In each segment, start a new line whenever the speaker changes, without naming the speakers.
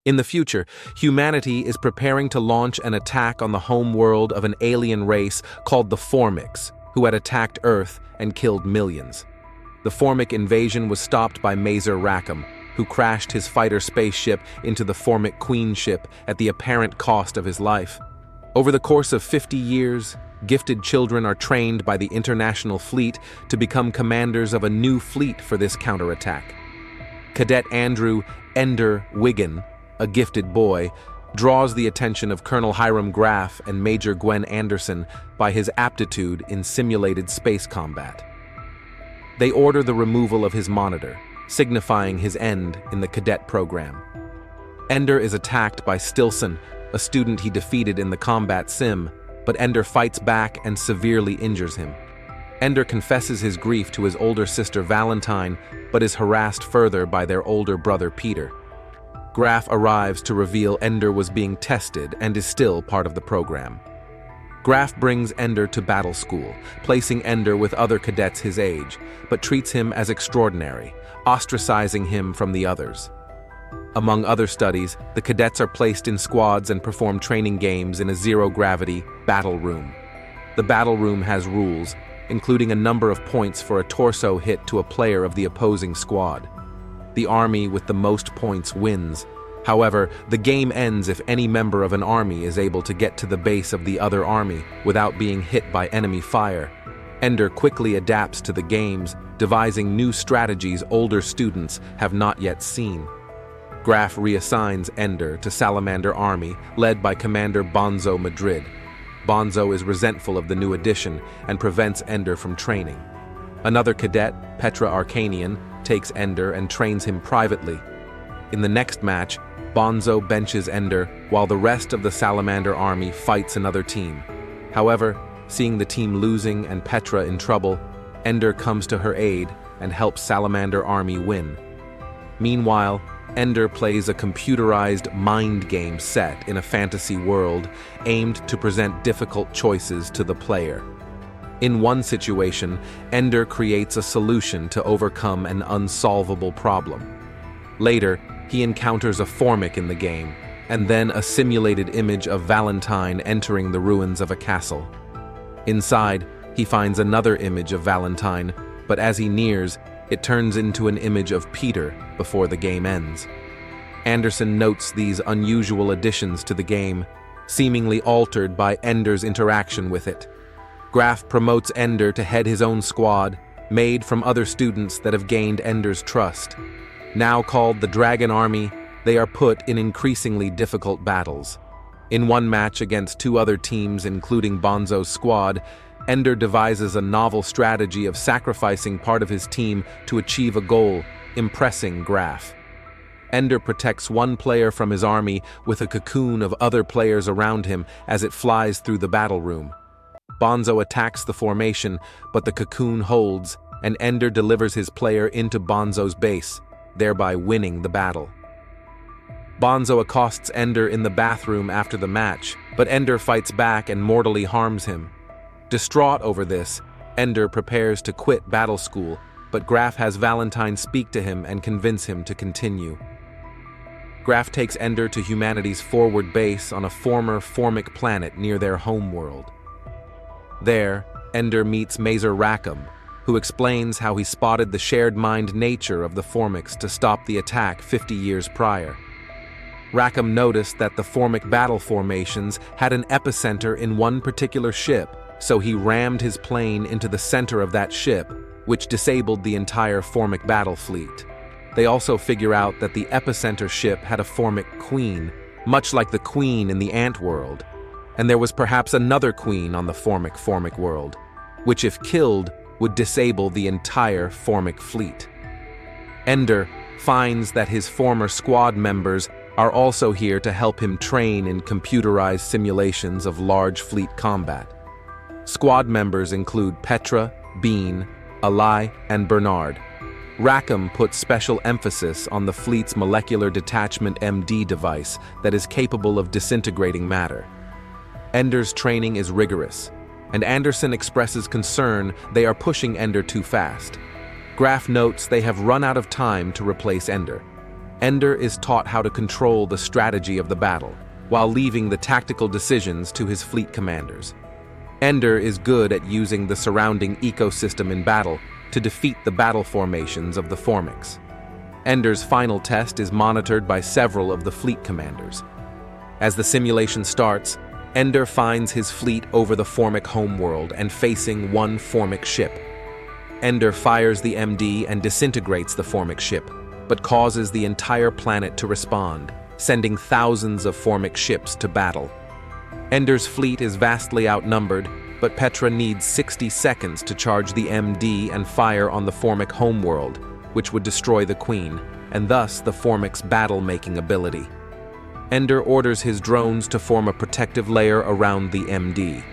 In the future, humanity is preparing to launch an attack on the home world of an alien race called the Formics, who had attacked Earth and killed millions. The Formic invasion was stopped by Mazer Rackham, who crashed his fighter spaceship into the Formic Queen ship at the apparent cost of his life. Over the course of 50 years, gifted children are trained by the International Fleet to become commanders of a new fleet for this counterattack. Cadet Andrew Ender Wiggin, a gifted boy, draws the attention of Colonel Hiram Graff and Major Gwen Anderson by his aptitude in simulated space combat. They order the removal of his monitor, signifying his end in the cadet program. Ender is attacked by Stilson, a student he defeated in the combat sim, but Ender fights back and severely injures him. Ender confesses his grief to his older sister Valentine, but is harassed further by their older brother Peter. Graff arrives to reveal Ender was being tested and is still part of the program. Graff brings Ender to battle school, placing Ender with other cadets his age, but treats him as extraordinary, ostracizing him from the others. Among other studies, the cadets are placed in squads and perform training games in a zero-gravity battle room. The battle room has rules, including a number of points for a torso hit to a player of the opposing squad. The army with the most points wins. However, the game ends if any member of an army is able to get to the base of the other army without being hit by enemy fire. Ender quickly adapts to the games, devising new strategies older students have not yet seen. Graff reassigns Ender to Salamander Army, led by Commander Bonzo Madrid. Bonzo is resentful of the new addition and prevents Ender from training. Another cadet, Petra Arcanian, takes Ender and trains him privately. In the next match, Bonzo benches Ender while the rest of the Salamander Army fights another team. However, seeing the team losing and Petra in trouble, Ender comes to her aid and helps Salamander Army win. Meanwhile, Ender plays a computerized mind game set in a fantasy world aimed to present difficult choices to the player. In one situation, Ender creates a solution to overcome an unsolvable problem. Later, he encounters a Formic in the game, and then a simulated image of Valentine entering the ruins of a castle. Inside, he finds another image of Valentine, but as he nears, it turns into an image of Peter before the game ends. Anderson notes these unusual additions to the game, seemingly altered by Ender's interaction with it. Graff promotes Ender to head his own squad, made from other students that have gained Ender's trust. Now called the Dragon Army, they are put in increasingly difficult battles. In one match against two other teams, including Bonzo's squad, Ender devises a novel strategy of sacrificing part of his team to achieve a goal, impressing Graff. Ender protects one player from his army with a cocoon of other players around him as it flies through the battle room. Bonzo attacks the formation, but the cocoon holds, and Ender delivers his player into Bonzo's base, thereby winning the battle. Bonzo accosts Ender in the bathroom after the match, but Ender fights back and mortally harms him. Distraught over this, Ender prepares to quit battle school, but Graff has Valentine speak to him and convince him to continue. Graff takes Ender to humanity's forward base on a former Formic planet near their home world. There, Ender meets Mazer Rackham, who explains how he spotted the shared mind nature of the Formics to stop the attack 50 years prior. Rackham noticed that the Formic battle formations had an epicenter in one particular ship, so he rammed his plane into the center of that ship, which disabled the entire Formic battle fleet. They also figure out that the epicenter ship had a Formic queen, much like the queen in the ant world, and there was perhaps another queen on the Formic world, which if killed would disable the entire Formic fleet. Ender finds that his former squad members are also here to help him train in computerized simulations of large fleet combat. Squad members include Petra, Bean, Alai, and Bernard. Rackham puts special emphasis on the fleet's molecular detachment MD device that is capable of disintegrating matter. Ender's training is rigorous, and Anderson expresses concern they are pushing Ender too fast. Graff notes they have run out of time to replace Ender. Ender is taught how to control the strategy of the battle, while leaving the tactical decisions to his fleet commanders. Ender is good at using the surrounding ecosystem in battle to defeat the battle formations of the Formics. Ender's final test is monitored by several of the fleet commanders. As the simulation starts, Ender finds his fleet over the Formic homeworld and facing one Formic ship. Ender fires the MD and disintegrates the Formic ship, but causes the entire planet to respond, sending thousands of Formic ships to battle. Ender's fleet is vastly outnumbered, but Petra needs 60 seconds to charge the MD and fire on the Formic homeworld, which would destroy the Queen, and thus the Formic's battle-making ability. Ender orders his drones to form a protective layer around the MD.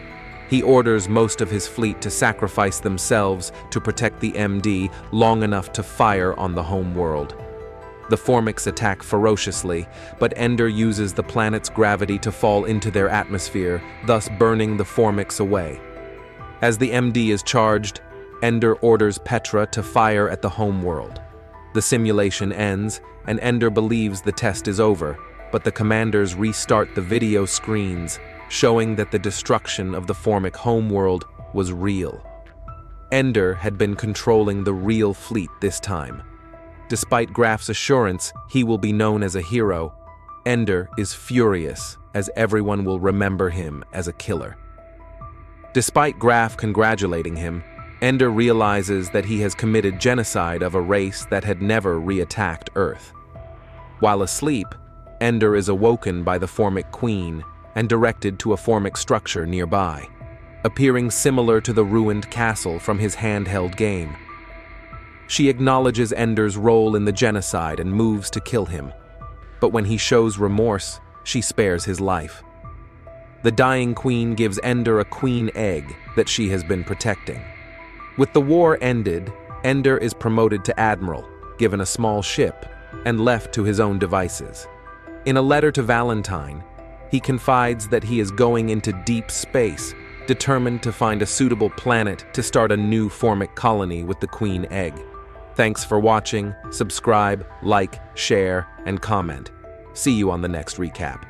He orders most of his fleet to sacrifice themselves to protect the MD long enough to fire on the homeworld. The Formics attack ferociously, but Ender uses the planet's gravity to fall into their atmosphere, thus burning the Formics away. As the MD is charged, Ender orders Petra to fire at the homeworld. The simulation ends, and Ender believes the test is over, but the commanders restart the video screens, showing that the destruction of the Formic homeworld was real. Ender had been controlling the real fleet this time. Despite Graf's assurance he will be known as a hero, Ender is furious, as everyone will remember him as a killer. Despite Graf congratulating him, Ender realizes that he has committed genocide of a race that had never re-attacked Earth. While asleep, Ender is awoken by the Formic Queen and directed to a Formic structure nearby, appearing similar to the ruined castle from his handheld game. She acknowledges Ender's role in the genocide and moves to kill him, but when he shows remorse, she spares his life. The dying queen gives Ender a queen egg that she has been protecting. With the war ended, Ender is promoted to admiral, given a small ship, and left to his own devices. In a letter to Valentine, he confides that he is going into deep space, determined to find a suitable planet to start a new Formic colony with the queen egg. Thanks for watching. Subscribe, like, share, and comment. See you on the next recap.